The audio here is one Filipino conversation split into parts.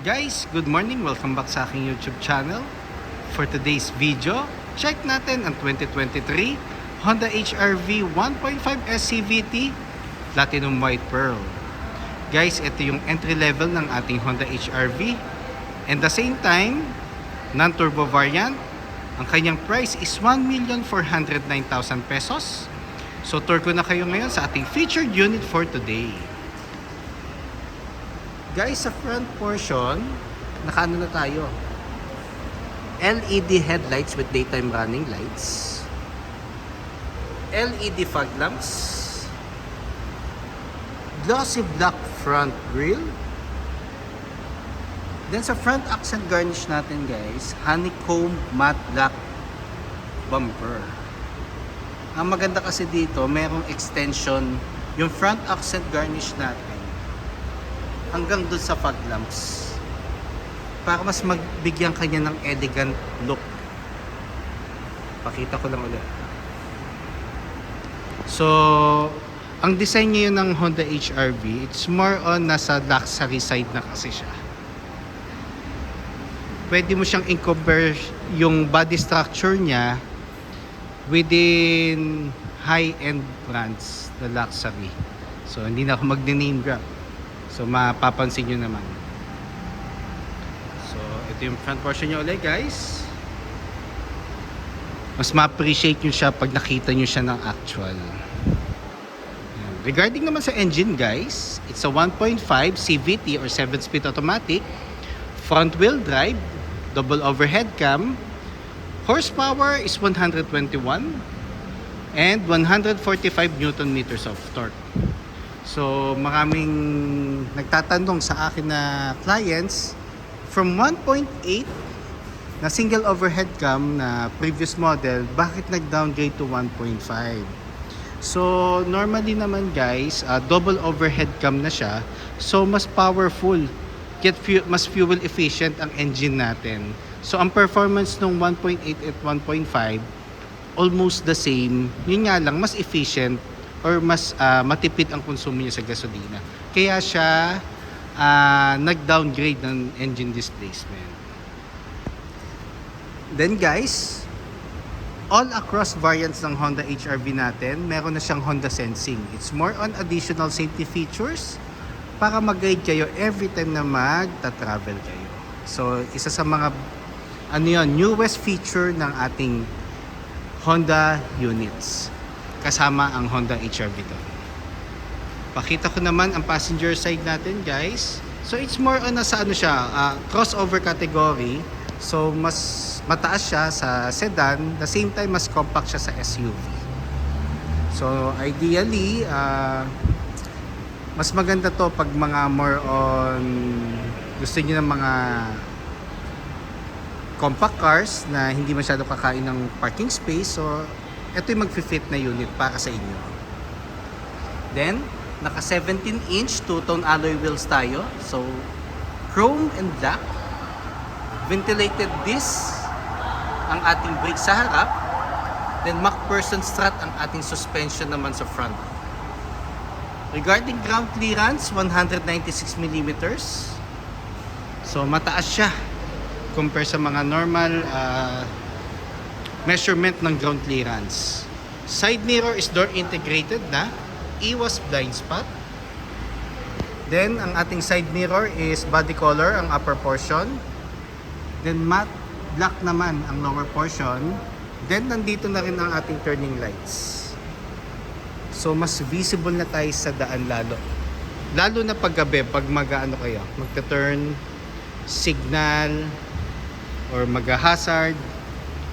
Guys, good morning. Welcome back sa aking YouTube channel. For today's video, check natin ang 2023 Honda HR-V 1.5 SCVT Platinum White Pearl. Guys, ito yung entry level ng ating Honda HR-V. And the same time, non-turbo variant. Ang kanyang price is 1,409,000 pesos. So, tour ko na kayo ngayon sa ating featured unit for today. Guys, sa front portion, nakaano na tayo. LED headlights with daytime running lights. LED fog lamps. Glossy black front grille. Then sa front accent garnish natin guys, honeycomb matte black bumper. Ang maganda kasi dito, merong extension yung front accent garnish natin hanggang dun sa fog lamps para mas magbigyan kanya ng elegant look. Pakita ko lang ulit. So, ang design niya ng Honda HR-V, it's more on nasa luxury side na kasi siya. Pwede mo siyang incorporate yung body structure niya within high-end brands na luxury. So, hindi na ako mag-name drop. So, mapapansin nyo naman. So, ito yung front portion nyo ulit, guys. Mas ma-appreciate nyo siya pag nakita nyo siya ng actual. Ayan. Regarding naman sa engine, guys, it's a 1.5 CVT or 7-speed automatic, front-wheel drive, double overhead cam, horsepower is 121, and 145 Newton meters of torque. So, maraming nagtatanong sa akin na clients from 1.8 na single overhead cam na previous model, bakit nag-downgrade to 1.5? So, normally naman guys, double overhead cam na siya. So, mas powerful, mas fuel efficient ang engine natin. So, ang performance ng 1.8 at 1.5, almost the same. Yun nga lang, mas efficient or mas matipid ang konsumo niya sa gasolina. Kaya siya nag-downgrade ng engine displacement. Then guys, all across variants ng Honda HR-V natin, meron na siyang Honda Sensing. It's more on additional safety features para mag-guide kayo every time na magta-travel kayo. So, isa sa mga newest feature ng ating Honda units. Kasama ang Honda HR-V doon. Pakita ko naman ang passenger side natin guys. So it's more on nasa crossover category. So mas mataas siya sa sedan, the same time mas compact siya sa SUV. So ideally mas maganda to pag mga more on gusto niyo ng mga compact cars na hindi masyado kakain ng parking space. So ito yung mag-fit na unit para sa inyo. Then, naka 17-inch two-tone alloy wheels tayo. So, chrome and black. Ventilated disc ang ating brake sa harap. Then, MacPherson strut ang ating suspension naman sa front. Regarding ground clearance, 196mm. So, mataas siya compare sa mga normal measurement ng ground clearance. Side mirror is door integrated na. Iwas blind spot. Then, ang ating side mirror is body color, ang upper portion. Then, matte black naman ang lower portion. Then, nandito na rin ang ating turning lights. So, mas visible na tayo sa daan lalo. Lalo na paggabi, pag kayo, magta-turn, signal, or mag-hazard,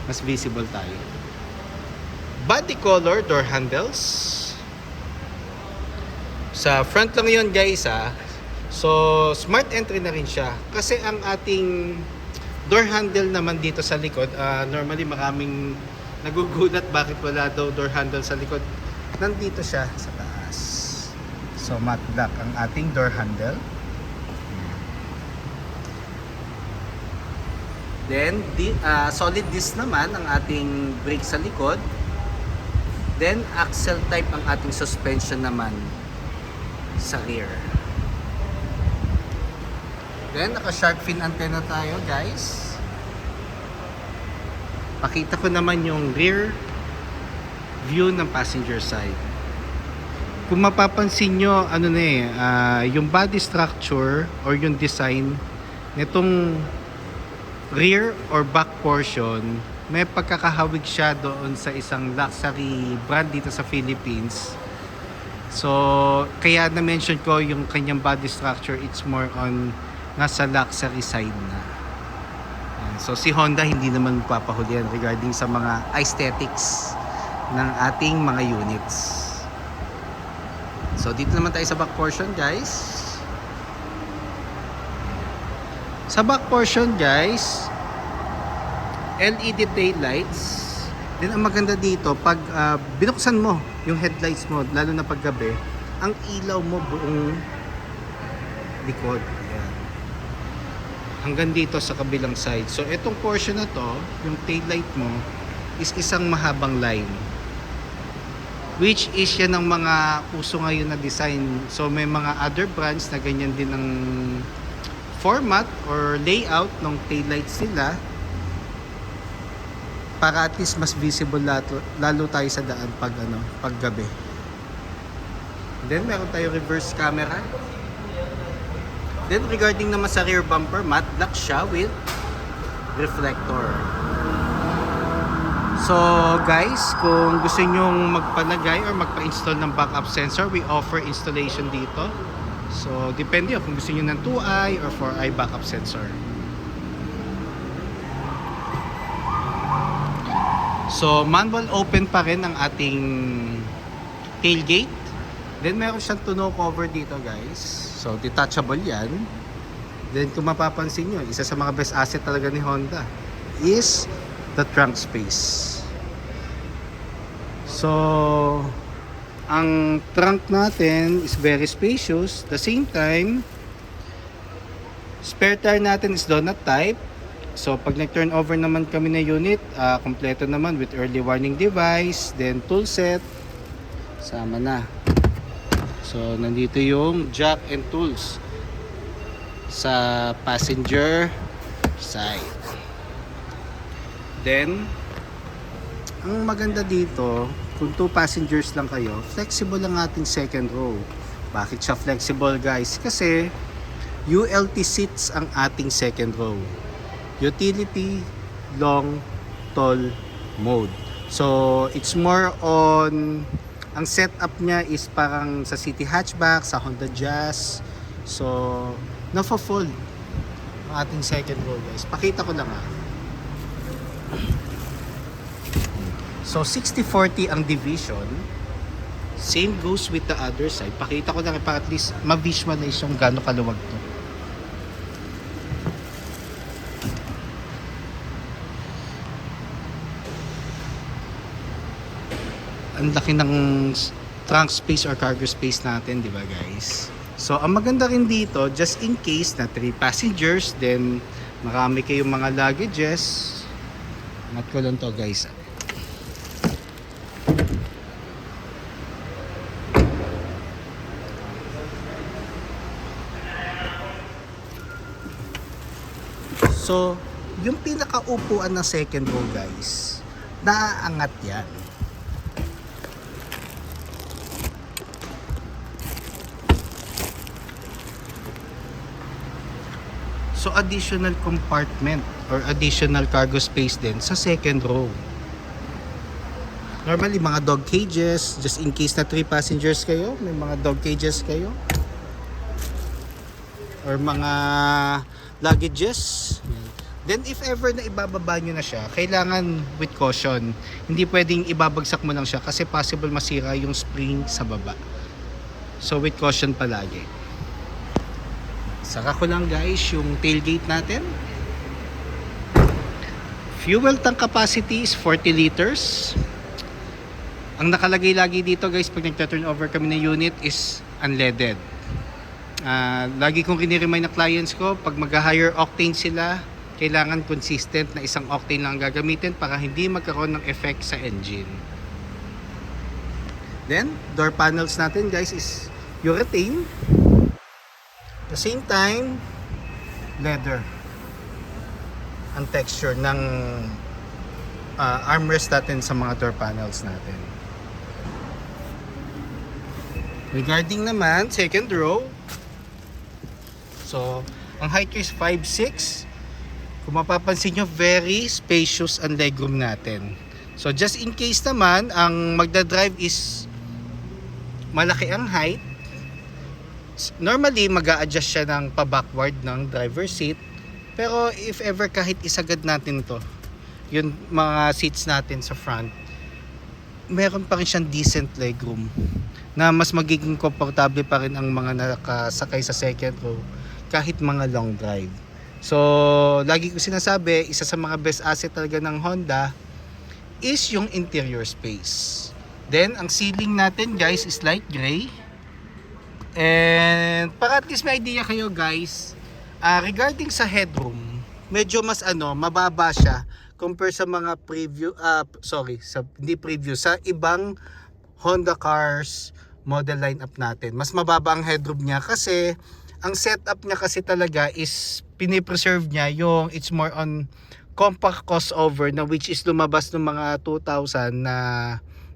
mas visible tayo. Body color, door handles. Sa front lang yun guys So, smart entry na rin siya. Kasi ang ating door handle naman dito sa likod, normally maraming nagugulat bakit wala daw door handle sa likod. Nandito siya sa taas. So, matte black ang ating door handle. Then, solid disc naman ang ating brake sa likod. Then, axle type ang ating suspension naman sa rear. Then, naka-shark fin antenna tayo, guys. Pakita ko naman yung rear view ng passenger side. Kung mapapansin nyo, ano na yung body structure or yung design nitong rear or back portion, may pagkakahawig siya doon sa isang luxury brand dito sa Philippines. So, kaya na-mention ko yung kanyang body structure, it's more on nasa luxury side na. So, si Honda hindi naman magpapahuli yan regarding sa mga aesthetics ng ating mga units. So, dito naman tayo sa back portion, guys. Sa back portion, guys, LED tail lights. Then, ang maganda dito, pag binuksan mo yung headlights mo, lalo na pag gabi, ang ilaw mo buong likod. Ayan. Hanggang dito sa kabilang side. So, itong portion na to, yung tail light mo, is isang mahabang line. Which is yan ng mga uso ngayon na design. So, may mga other brands na ganyan din ang format or layout ng tail lights nila para at least mas visible lalo tayo sa daan pag gabi. Then meron tayo reverse camera. Then regarding naman sa rear bumper, matte black siya with reflector. So guys, kung gusto nyong magpalagay or magpa-install ng backup sensor, we offer installation dito. So depende kung gusto nyo ng 2-eye or 4-eye backup sensor. So manual open pa rin ang ating tailgate. Then meron siyang tonneau cover dito, guys. So detachable yan. Then kung mapapansin nyo, isa sa mga best asset talaga ni Honda is the trunk space. So ang trunk natin is very spacious. The same time, spare tire natin is donut type. So pag nag-turn over naman kami na unit, kompleto naman with early warning device, then tool set, sama na. So nandito yung jack and tools sa passenger side. Then ang maganda dito, kung 2 passengers lang kayo, flexible ang ating second row. Bakit siya flexible, guys? Kasi ULT seats ang ating second row. Utility, long, tall mode. So it's more on, ang setup niya is parang sa city hatchback, sa Honda Jazz. So nafa-fold ang ating second row, guys. Pakita ko lang . So 60-40 ang division. Same goes with the other side. Pakita ko lang para at least ma-visualize yung gaano kaluwag to. Ang laki ng trunk space or cargo space natin, di ba, guys? So ang maganda rin dito, just in case na 3 passengers, then marami kayong mga luggages. Angat ko lang to, guys. So, yung pinakaupuan ng second row, guys, naaangat yan. So, additional compartment or additional cargo space din sa second row. Normally, mga dog cages, just in case na 3 passengers kayo, may mga dog cages kayo. Or mga luggages. Then if ever na ibababa nyo na siya, kailangan with caution. Hindi pwedeng ibabagsak mo lang siya kasi possible masira yung spring sa baba. So with caution palagi. Saka ko lang, guys, yung tailgate natin. Fuel tank capacity is 40 liters. Ang nakalagay lagi dito, guys, pag nagta-turn over kami ng unit is unleaded. Lagi kong kiniremind na clients ko, pag mag-higher octane sila, kailangan consistent na isang octane lang gagamitin para hindi magkaroon ng effect sa engine. Then, door panels natin, guys, is urethane. At the same time, leather ang texture ng armrest natin sa mga door panels natin. Regarding naman second row, so ang height is 5'6". Kung mapapansin nyo, very spacious ang legroom natin. So just in case naman ang magdadrive is malaki ang height, normally mag-a-adjust siya ng pa-backward ng driver seat. Pero if ever kahit isagad natin to, yung mga seats natin sa front, meron pa rin siyang decent legroom na mas magiging komportable pa rin ang mga nakasakay sa second row kahit mga long drive. So, lagi ko sinasabi, isa sa mga best asset talaga ng Honda is yung interior space. Then, ang ceiling natin guys is light gray. And para at least may idea kayo guys, regarding sa headroom, medyo mas mababa siya compare sa mga sa ibang Honda cars model lineup natin. Mas mababa ang headroom niya kasi ang setup niya kasi talaga is pinipreserve niya yung it's more on compact crossover na which is lumabas ng mga 2000 na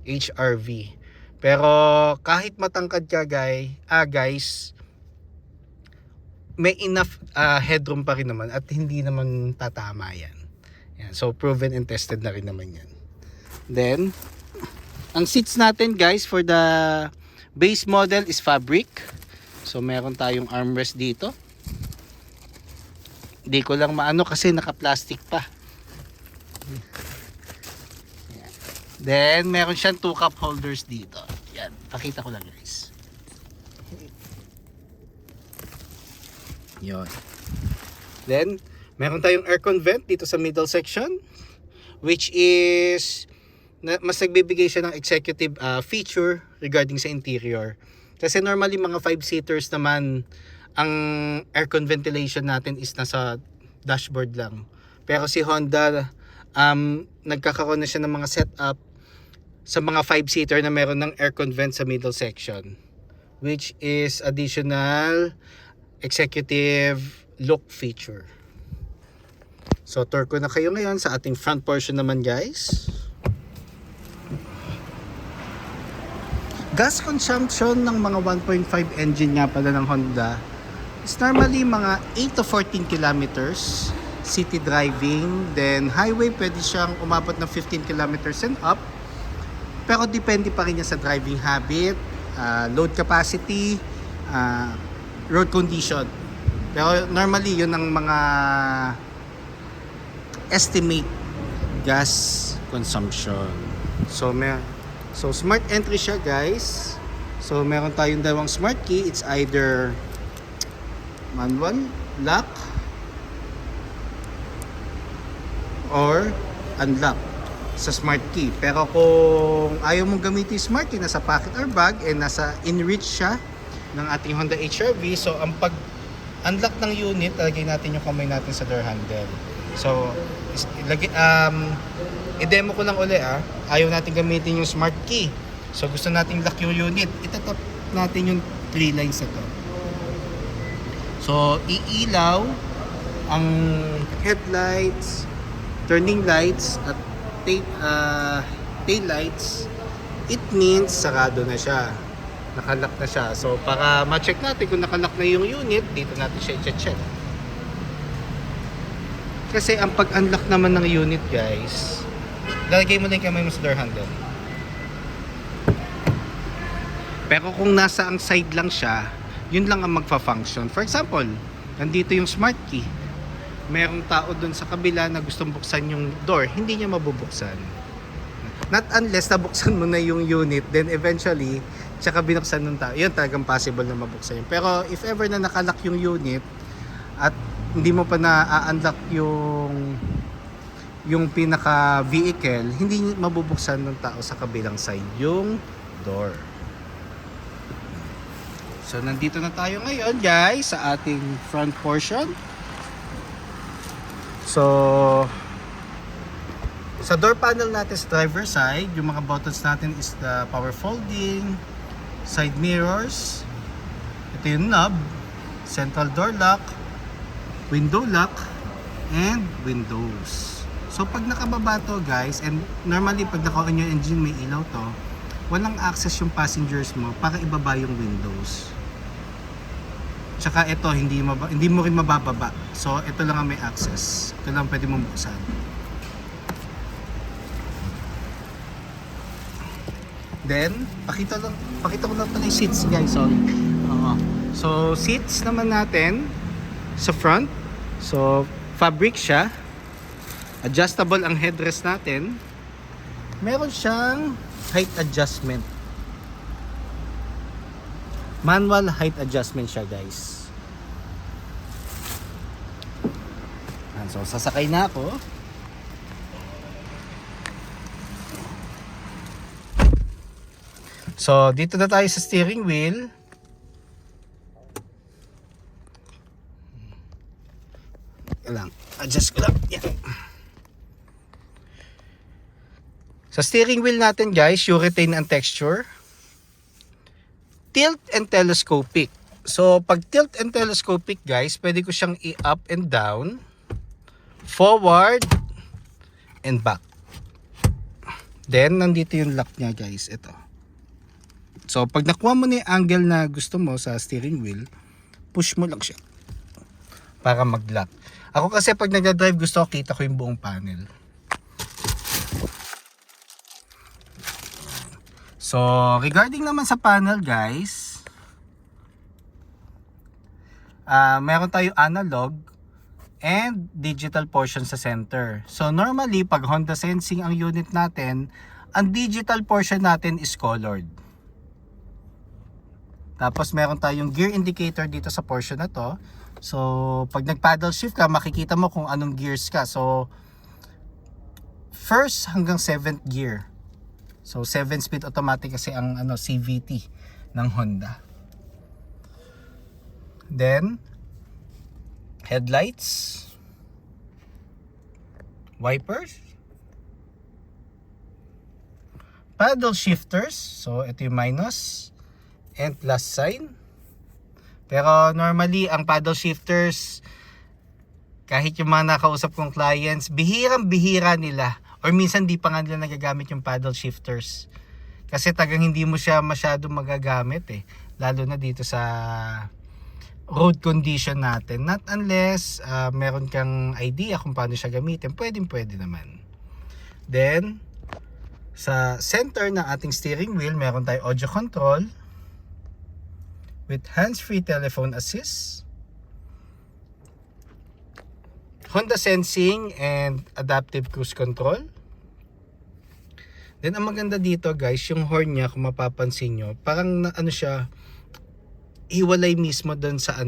HRV. Pero kahit matangkad ka guys, may enough headroom pa rin naman at hindi naman tatama yan. Yan. So proven and tested na rin naman yan. Then, ang seats natin guys for the base model is fabric. So meron tayong armrest dito. Hindi ko lang maano kasi naka-plastic pa. Yan. Then meron siyang 2 cup holders dito. Yan, pakita ko lang guys. Yon. Then meron tayong aircon vent dito sa middle section, which is mas nagbibigay siya ng executive feature regarding sa interior. Kasi normally mga 5-seaters naman, ang aircon ventilation natin is nasa dashboard lang. Pero si Honda, nagkakaroon na siya ng mga setup sa mga 5-seater na meron ng aircon vent sa middle section, which is additional executive look feature. So tour ko na kayo ngayon sa ating front portion naman guys. Gas consumption ng mga 1.5 engine nga pala ng Honda is normally mga 8 to 14 kilometers city driving. Then highway pwede siyang umabot ng 15 kilometers and up. Pero depende pa rin niya sa driving habit, load capacity, road condition. Pero normally yun ang mga estimate gas consumption. So smart entry siya guys. So meron tayong dalawang smart key. It's either manual lock or unlock sa smart key. Pero kung ayaw mong gamitin smart key, nasa pocket or bag and nasa in-reach siya ng ating Honda HRV, so ang pag-unlock ng unit, lagay natin yung kamay natin sa door handle. So i-demo ko lang uli ayaw natin gamitin yung smart key. So gusto nating lock yung unit, itatap natin yung 3 lines na to. So iilaw ang headlights, turning lights at tail lights. It means sarado na siya, nakalock na siya. So para ma-check natin kung nakalock na yung unit, dito natin siya i-check. Kasi ang pag-unlock naman ng unit guys, lalagay mo na yung kamay mo sa door handle. Pero kung nasa ang side lang siya, yun lang ang magfa-function. For example, nandito yung smart key. Merong tao dun sa kabila na gustong buksan yung door, hindi niya mabubuksan. Not unless nabuksan mo na yung unit, then eventually, tsaka binuksan ng tao. Yun talagang possible na mabuksan yun. Pero if ever na nakalock yung unit, at hindi mo pa na-unlock yung pinaka vehicle, hindi mabubuksan ng tao sa kabilang side yung door. So nandito na tayo ngayon guys sa ating front portion. So sa door panel natin sa driver side, yung mga buttons natin is the power folding, side mirrors, ito yung knob, central door lock, window lock, and windows. So pag nakababa to guys, and normally pag naka-on yung engine may ilaw to, walang access yung passengers mo para ibaba yung windows. Tsaka ito hindi mo rin mabababa. So ito lang ang may access. Ito lang pwede mong buksan. Then pakita ko lang pala yung seats guys. Sorry. So seats naman natin sa front. So fabric siya. Adjustable ang headrest natin. Meron siyang height adjustment. Manual height adjustment siya guys. So sasakay na ako. So dito na tayo sa steering wheel. Lang, adjust ko lang. Yeah. Sa steering wheel natin guys, you retain ang texture. Tilt and telescopic. So pag tilt and telescopic guys, pwede ko siyang i-up and down, forward and back. Then nandito yung lock niya guys, ito. So pag nakuha mo na yung angle na gusto mo sa steering wheel, push mo lang siya para mag-lock. Ako kasi pag nagda-drive gusto ko kita ko yung buong panel. So, regarding naman sa panel guys, meron tayo analog and digital portion sa center. So, normally pag Honda Sensing ang unit natin, ang digital portion natin is colored. Tapos meron tayong gear indicator dito sa portion na to. So, pag nag-paddle shift ka, makikita mo kung anong gears ka. So, first hanggang 7th gear. So 7-speed automatic kasi ang CVT ng Honda. Then headlights, wipers, paddle shifters. So ito yung minus and plus sign. Pero normally ang paddle shifters, kahit yung mga nakausap kong clients, bihirang-bihira nila. Or minsan di pa nga nila nagagamit yung paddle shifters. Kasi tagang hindi mo siya masyado magagamit eh. Lalo na dito sa road condition natin. Not unless meron kang idea kung paano siya gamitin. Pwede naman. Then, sa center ng ating steering wheel, meron tayo audio control with hands-free telephone assist, Honda Sensing and adaptive cruise control. Then ang maganda dito guys, yung horn niya kung mapapansin nyo, parang siya, hiwalay mismo doon sa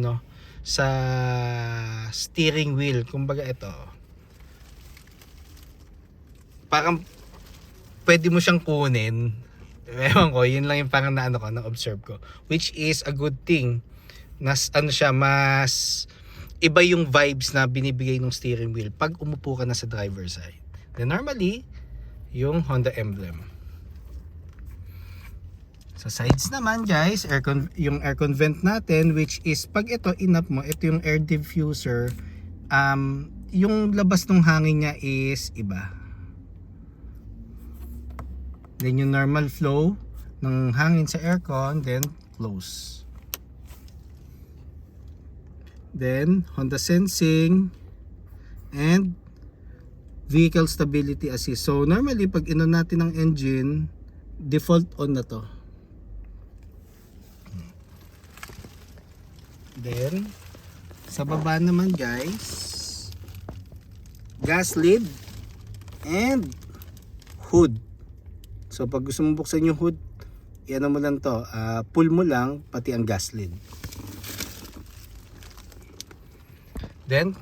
sa steering wheel. Kumbaga ito, parang pwede mo siyang kunin. Ewan ko, yun lang yung parang na-observe ko. Which is a good thing. Siya, mas iba yung vibes na binibigay ng steering wheel pag umupo ka na sa driver side. Then normally, yung Honda emblem. Sa sides naman guys, yung aircon vent natin, which is pag ito inap mo, ito yung air diffuser, yung labas ng hangin niya is iba. Then yung normal flow ng hangin sa aircon, then close. Then Honda Sensing and Vehicle Stability Assist. So normally pag inon natin ang engine, default on na to. Then sa baba naman guys, gas lid and hood. So pag gusto mong buksan yung hood, yan mo lang to, pull mo lang pati ang gas lid. Then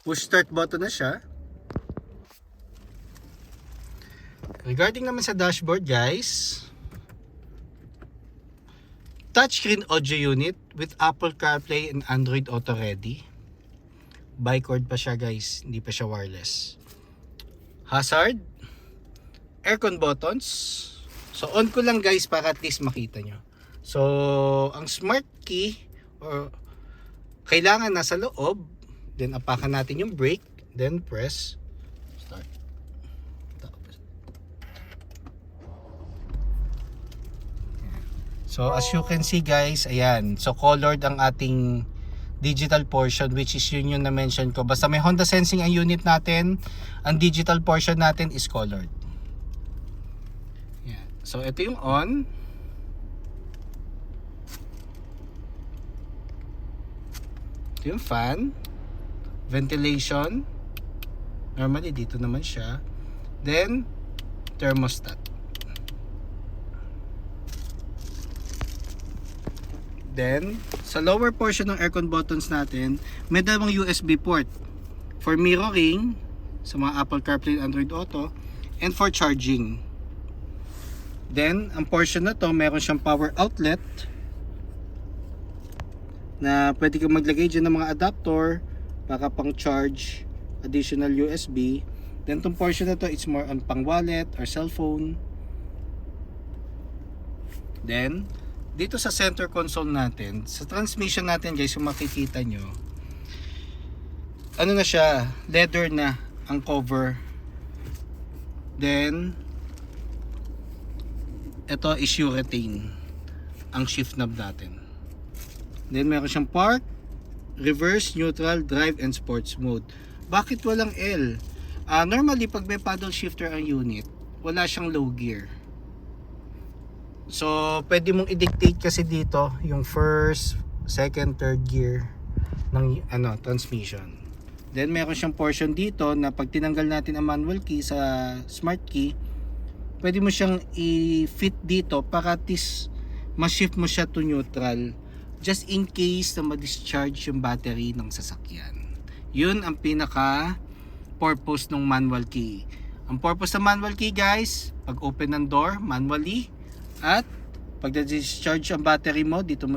push start button na siya. Regarding naman sa dashboard guys, touchscreen audio unit with Apple CarPlay and Android Auto Ready. Bicord pa siya guys, hindi pa siya wireless. Hazard, aircon buttons. So on ko lang guys para at least makita nyo. So ang smart key or kailangan nasa loob Then apakan natin yung brake, then press start. So as you can see guys, ayan. So colored ang ating digital portion, which is yun yung na-mention ko. Basta may Honda Sensing ang unit natin, ang digital portion natin is colored. Ayan. So ito yung on. Ito yung fan. Ventilation. Normally dito naman siya. Then thermostat. Then, sa lower portion ng aircon buttons natin, may dalawang USB port for mirroring sa mga Apple CarPlay and Android Auto and for charging. Then, ang portion na to, meron siyang power outlet na pwede kang maglagay dyan ng mga adapter para pang charge additional USB. Then, tong portion na to, it's more on pang wallet or cellphone. Then, dito sa center console natin, sa transmission natin guys, kung makikita nyo, ano na siya, leather na ang cover. Then ito is urethane ang shift knob natin. Then meron siyang park, reverse, neutral, drive, and sports mode. Bakit walang L? Normally pag may paddle shifter ang unit, wala siyang low gear. So, pwede mong i-dictate kasi dito yung first, second, third gear ng transmission. Then, meron siyang portion dito na pag tinanggal natin ang manual key sa smart key, pwede mo siyang i-fit dito para at least ma-shift mo siya to neutral just in case na ma-discharge yung battery ng sasakyan. Yun ang pinaka purpose ng manual key. Ang purpose ng manual key guys, pag open ng door manually, at pag na-discharge ang battery mo, dito mo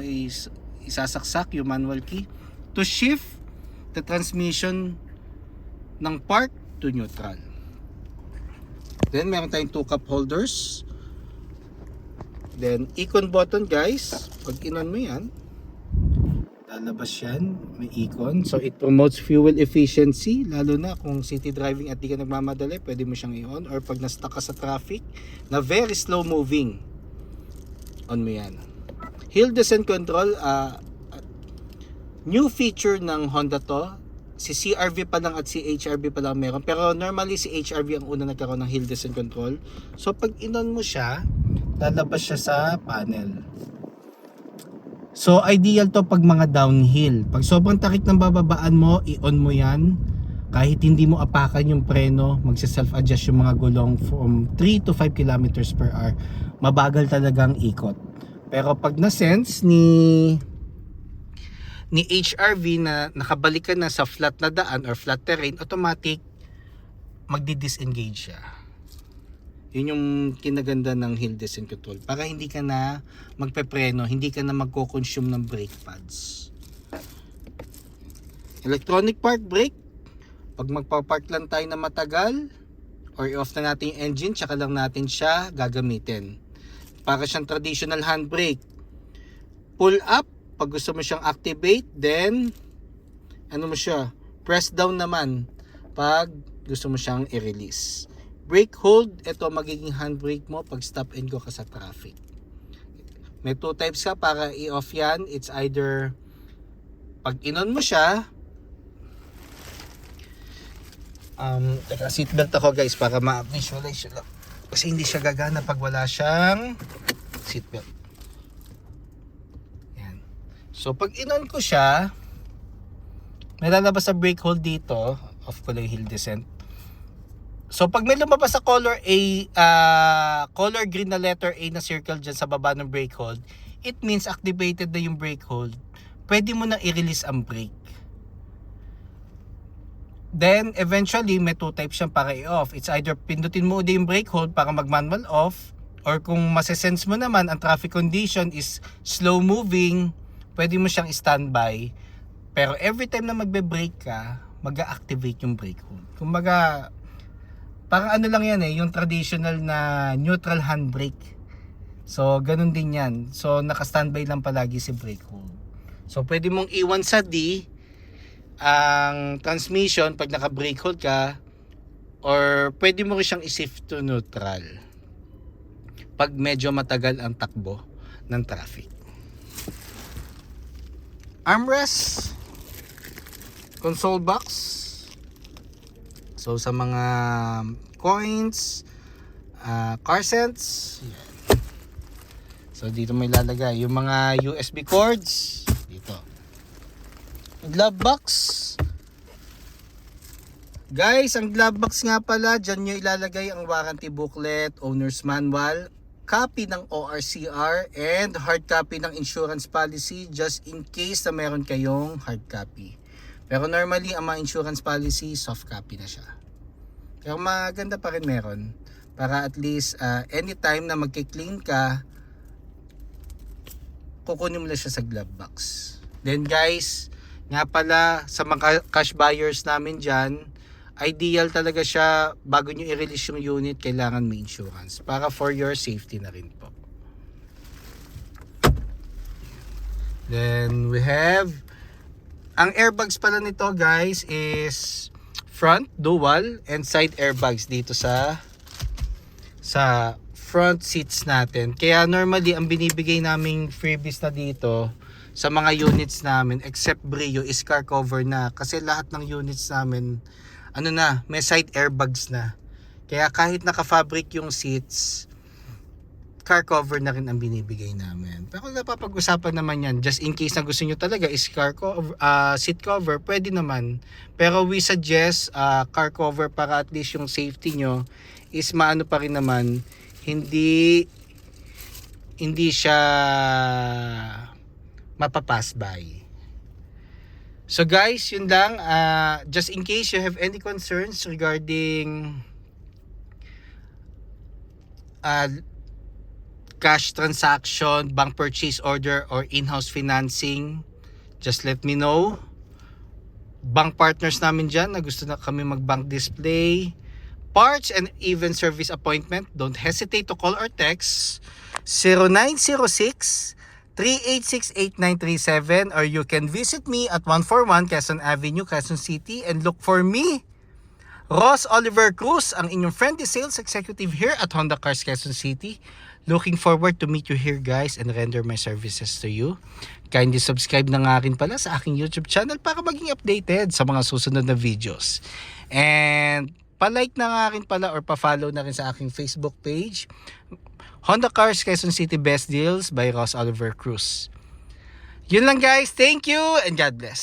isasaksak yung manual key to shift the transmission ng park to neutral. Then meron tayong 2 cup holders. Then icon button guys, pag inon mo yan, lalabas yan, may icon. So it promotes fuel efficiency, lalo na kung city driving at di ka nagmamadali, pwede mo siyang i-on. Or pag na-stuck ka sa traffic na very slow moving, on mo yan. Hill descent control, new feature ng Honda to. Si CR-V pa lang at si HRV pa lang meron, pero normally si HRV ang una nagkaroon ng hill descent control. So pag inon mo siya, lalabas siya sa panel. So ideal to pag mga downhill. Pag sobrang takik ng bababaan mo, i-on mo yan. Kahit hindi mo apakan yung preno, magsa-self-adjust yung mga gulong from 3 to 5 kilometers per hour. Mabagal talagang ikot. Pero pag na-sense ni HRV na nakabalik ka na sa flat na daan or flat terrain, automatic magdi-disengage siya. Yun yung kinaganda ng hill descent control. Para hindi ka na magpepreno, hindi ka na magko-consume ng brake pads. Electronic park brake. Pag magpa-park lang tayo na matagal or i-off na natin yung engine, tsaka lang natin siya gagamitin. Para siyang traditional handbrake. Pull up pag gusto mo siyang activate, then ano mo siya, press down naman pag gusto mo siyang i-release. Brake hold, ito magiging handbrake mo pag stop and go ka sa traffic. May 2 types ka para i-off yan. It's either pag inon mo siya, teka, seatbelt ako guys para ma-visualize lang. Kasi hindi siya gagana pag wala siyang seatbelt. Yan. So pag inon ko siya, may lalabas sa brake hold dito. Off ko lang hill descent. So pag may lumabas sa color A, color green na letter A na circle dyan sa baba ng brake hold, it means activated na yung brake hold. Pwede mo na i-release ang brake. Then, eventually, may 2 types siyang para i-off. It's either pindutin mo ulit yung brake hold para mag-manual off, or kung masesense mo naman, ang traffic condition is slow moving, pwede mo siyang standby. Pero every time na magbe-brake ka, mag-activate yung brake hold. Kumbaga, parang ano lang yan yung traditional na neutral handbrake. So, ganun din yan. So, naka-standby lang palagi si brake hold. So, pwede mong iwan sa D, ang transmission pag naka-brake hold ka, or pwede mo rin siyang i-shift to neutral pag medyo matagal ang takbo ng traffic. Armrest, console box, so sa mga coins, car cents, so dito may lalagay yung mga USB cords dito. Glove box, guys, ang glove box nga pala, dyan nyo ilalagay ang warranty booklet, owner's manual, copy ng ORCR, and hard copy ng insurance policy just in case na meron kayong hard copy. Pero normally, ang mga insurance policy, soft copy na siya. Pero maganda pa rin meron para at least anytime na magki-clean ka, kukunin mo na siya sa glove box. Then guys, nga pala sa mga cash buyers namin dyan, ideal talaga siya bago nyo i-release yung unit, kailangan may insurance para for your safety na rin po. Then we have ang airbags pala nito guys is front dual and side airbags dito sa front seats natin. Kaya normally ang binibigay naming freebies na dito sa mga units namin except Brio is car cover na, kasi lahat ng units namin may side airbags na. Kaya kahit naka-fabric yung seats, car cover na rin ang binibigay namin. Pero napapag-usapan naman yan, just in case na gusto nyo talaga is seat cover, pwede naman. Pero we suggest car cover para at least yung safety nyo is maano pa rin naman, hindi siya mapapass by. So guys, yun lang. Just in case you have any concerns regarding cash transaction, bank purchase order, or in-house financing, just let me know. Bank partners namin dyan na gusto na kami mag-bank display, parts, and even service appointment, don't hesitate to call or text 0906 386-8937, or you can visit me at 141 Quezon Avenue, Quezon City, and look for me, Ross Oliver Cruz, ang inyong friendly sales executive here at Honda Cars Quezon City. Looking forward to meet you here guys and render my services to you. Kindly subscribe na nga rin pala sa aking YouTube channel para maging updated sa mga susunod na videos. And pa-like na nga rin pala or pa-follow na rin sa aking Facebook page, Honda Cars Quezon City Best Deals by Ross Oliver Cruz. Yun lang guys, thank you and God bless.